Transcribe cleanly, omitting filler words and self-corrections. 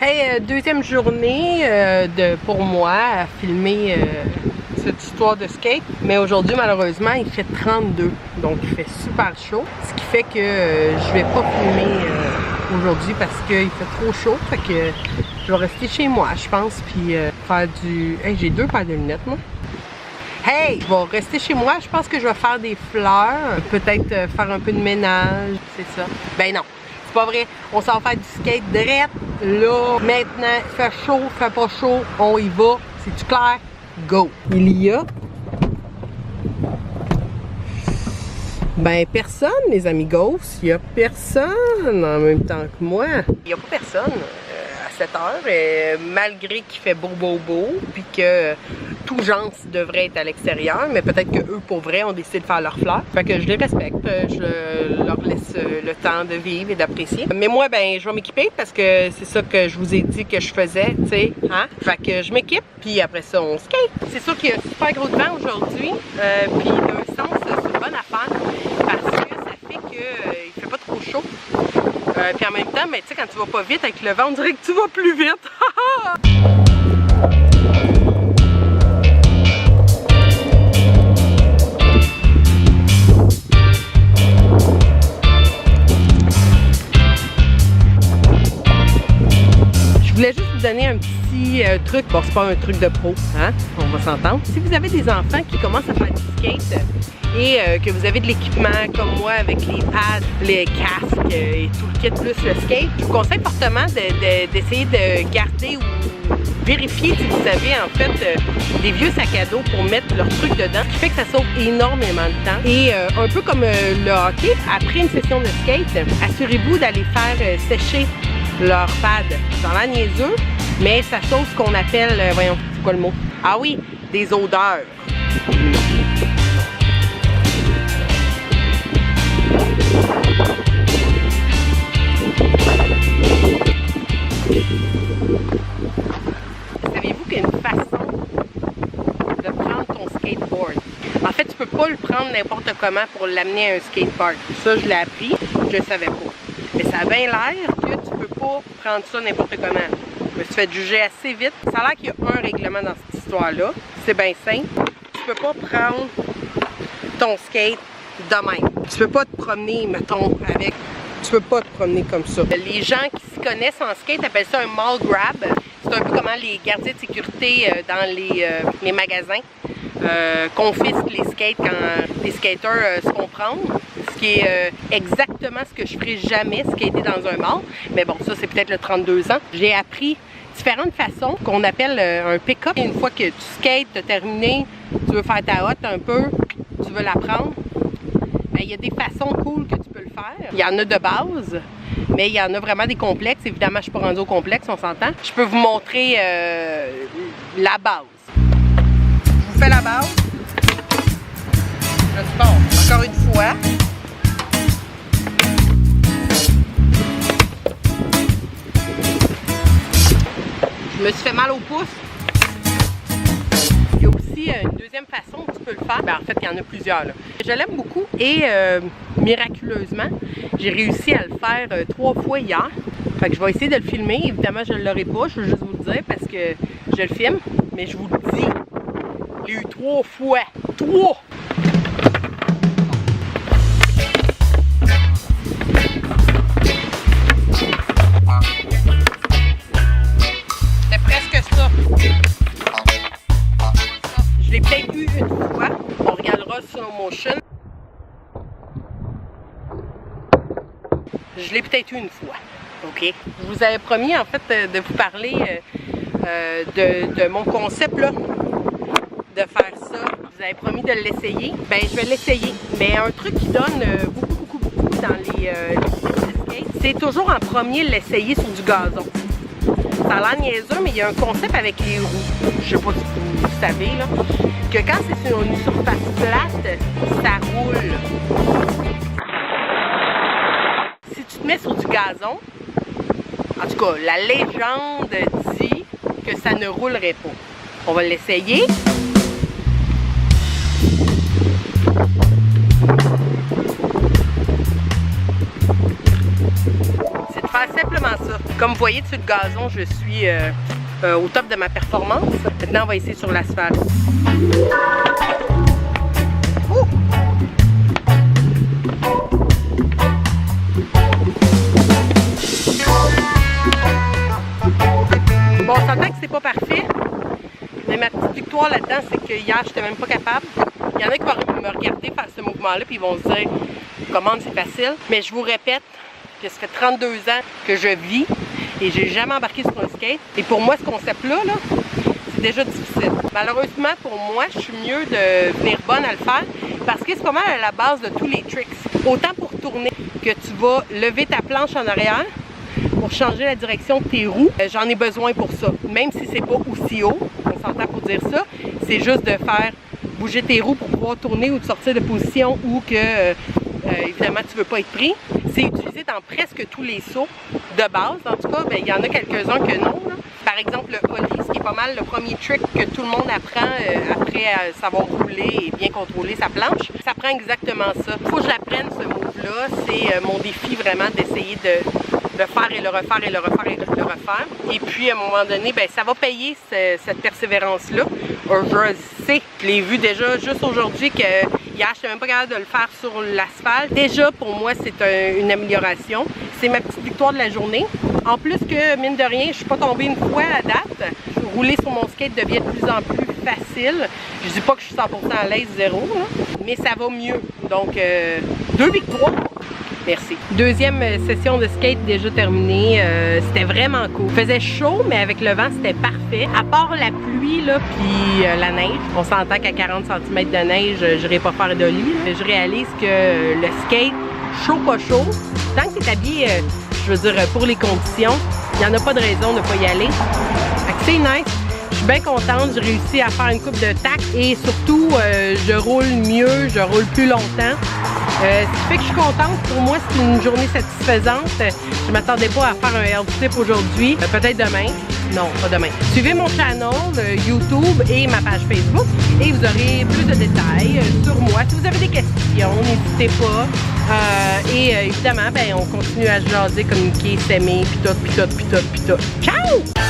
Hey, deuxième journée pour moi à filmer cette histoire de skate. Mais aujourd'hui, malheureusement, il fait 32. Donc, il fait super chaud. Ce qui fait que je vais pas filmer aujourd'hui parce qu'il fait trop chaud. Fait que je vais rester chez moi, je pense, puis faire du... Hey, j'ai 2 paires de lunettes, moi. Hey! Je vais rester chez moi. Je pense que je vais faire des fleurs. Peut-être faire un peu de ménage. C'est ça. Ben non. C'est pas vrai. On s'en va faire du skate direct. Là, maintenant, il fait chaud, il fait pas chaud. On y va. C'est-tu clair? Go! Il y a... Ben, personne, les amigos. Il y a personne en même temps que moi. Il n'y a pas personne à cette heure, malgré qu'il fait beau, puis que tout gens devrait être à l'extérieur, mais peut-être que eux, pour vrai, ont décidé de faire leurs fleurs. Fait que je les respecte, je leur laisse le temps de vivre et d'apprécier. Mais moi, ben, je vais m'équiper parce que c'est ça que je vous ai dit que je faisais, tu sais, hein? Fait que je m'équipe, puis après ça, on skate. C'est sûr qu'il y a super gros de vent aujourd'hui, puis d'un sens, c'est une bonne affaire parce que ça fait que il fait pas trop chaud. Puis en même temps, tu sais, quand tu vas pas vite avec le vent, on dirait que tu vas plus vite. Je voulais juste vous donner un petit truc. Bon, c'est pas un truc de pro, hein? On va s'entendre. Si vous avez des enfants qui commencent à faire du skate et que vous avez de l'équipement comme moi avec les pads, les casques et tout le kit plus le skate, je vous conseille fortement d'essayer de garder ou vérifier si vous avez en fait des vieux sacs à dos pour mettre leurs trucs dedans, ce qui fait que ça sauve énormément de temps. Et un peu comme le hockey, après une session de skate, assurez-vous d'aller faire sécher leur pad. Dans la niaiseux, mais ça sauve ce qu'on appelle, voyons, c'est quoi le mot? Ah oui, des odeurs. Savez-vous qu'il y a une façon de prendre ton skateboard? En fait, tu peux pas le prendre n'importe comment pour l'amener à un skatepark. Ça, je l'ai appris, je le savais pas. Mais ça a bien l'air que tu peux pas prendre ça n'importe comment. Je me suis fait juger assez vite. Ça a l'air qu'il y a un règlement dans cette histoire-là. C'est bien simple. Tu peux pas prendre ton skate de même. Tu peux pas te promener, mettons, avec... Tu peux pas te promener comme ça. Les gens qui s'y connaissent en skate appellent ça un mall grab. C'est un peu comment les gardiens de sécurité dans les magasins confisquent les skates quand les skaters se font prendre. Ce qui est exactement ce que je ferai jamais, skater dans un mall. Mais bon, ça c'est peut-être le 32 ans. J'ai appris différentes façons qu'on appelle un pick-up. Une fois que tu skates, tu as terminé, tu veux faire ta hotte un peu, tu veux la prendre, ben, il y a des façons cool que tu peux le faire. Il y en a de base, mais il y en a vraiment des complexes. Évidemment, je ne suis pas rendue au complexe, on s'entend. Je peux vous montrer la base. Je vous fais la base. Le sport, encore une fois. Je me suis fait mal au pouce. Il y a aussi une deuxième façon que tu peux le faire. Ben, en fait, il y en a plusieurs. Là. Je l'aime beaucoup et miraculeusement, j'ai réussi à le faire 3 fois hier. Fait que je vais essayer de le filmer. Évidemment, je ne l'aurai pas. Je veux juste vous le dire parce que je le filme. Mais je vous le dis, j'ai eu 3 fois. 3! Je l'ai peut-être eu une fois. On regardera slow motion. Je l'ai peut-être eu une fois. OK? Je vous avais promis, en fait, de vous parler de mon concept, là, de faire ça. Je vous avais promis de l'essayer. Ben, je vais l'essayer. Mais un truc qui donne beaucoup dans les skate, c'est toujours en premier l'essayer sur du gazon. Ça a l'air niaiseux, mais il y a un concept avec les roues. Je sais pas si vous savez, là, que quand c'est sur une surface plate, ça roule. Si tu te mets sur du gazon, en tout cas, la légende dit que ça ne roulerait pas. On va l'essayer. C'est de faire simplement ça. Comme vous voyez, sur le gazon, je suis au top de ma performance. Maintenant, on va essayer sur l'asphalte. Bon, on s'entend que c'est pas parfait, mais ma petite victoire là-dedans, c'est que hier, j'étais même pas capable. Il y en a qui vont me regarder faire ce mouvement-là, puis ils vont se dire comment c'est facile. Mais je vous répète que ça fait 32 ans que je vis et j'ai jamais embarqué sur un skate. Et pour moi, ce concept-là, c'est déjà difficile. Malheureusement, pour moi, je suis mieux de venir bonne à le faire parce que c'est pas mal à la base de tous les tricks. Autant pour tourner que tu vas lever ta planche en arrière pour changer la direction de tes roues. J'en ai besoin pour ça. Même si c'est pas aussi haut, on s'entend pour dire ça, c'est juste de faire bouger tes roues pour pouvoir tourner ou de sortir de position ou que évidemment tu veux pas être pris. C'est utilisé dans presque tous les sauts de base. En tout cas, il y en a quelques-uns que non. Là. Par exemple, le ollie, ce qui est pas mal le premier trick que tout le monde apprend après savoir rouler et bien contrôler sa planche. Ça prend exactement ça. Il faut que j'apprenne ce move-là. C'est mon défi vraiment d'essayer de le faire et le refaire et le refaire et le refaire. Et puis, à un moment donné, ça va payer cette persévérance-là. Je sais, je l'ai vu déjà juste aujourd'hui que hier, je n'étais même pas capable de le faire sur l'asphalte. Déjà, pour moi, c'est une amélioration. C'est ma petite victoire de la journée. En plus que, mine de rien, je ne suis pas tombée une fois à date. Rouler sur mon skate devient de plus en plus facile. Je dis pas que je suis 100% à l'aise, zéro, là, mais ça va mieux. Donc, 2 victoires. Merci. Deuxième session de skate déjà terminée. C'était vraiment cool. Il faisait chaud, mais avec le vent, c'était parfait. À part la pluie, là, puis la neige. On s'entend qu'à 40 cm de neige, je n'irai pas faire d'ollie. Je réalise que le skate, chaud pas chaud, tant que tu es habillé, je veux dire, pour les conditions, il n'y en a pas de raison de ne pas y aller. C'est nice. Je suis bien contente. J'ai réussi à faire une coupe de tac et surtout, je roule mieux, je roule plus longtemps. Ce qui fait que je suis contente. Pour moi, c'est une journée satisfaisante. Je ne m'attendais pas à faire un held tip aujourd'hui. Peut-être demain. Non, pas demain. Suivez mon channel YouTube et ma page Facebook et vous aurez plus de détails sur moi. Si vous avez des questions, n'hésitez pas. Et évidemment, on continue à se jaser, communiquer, s'aimer, pis tout. Ciao!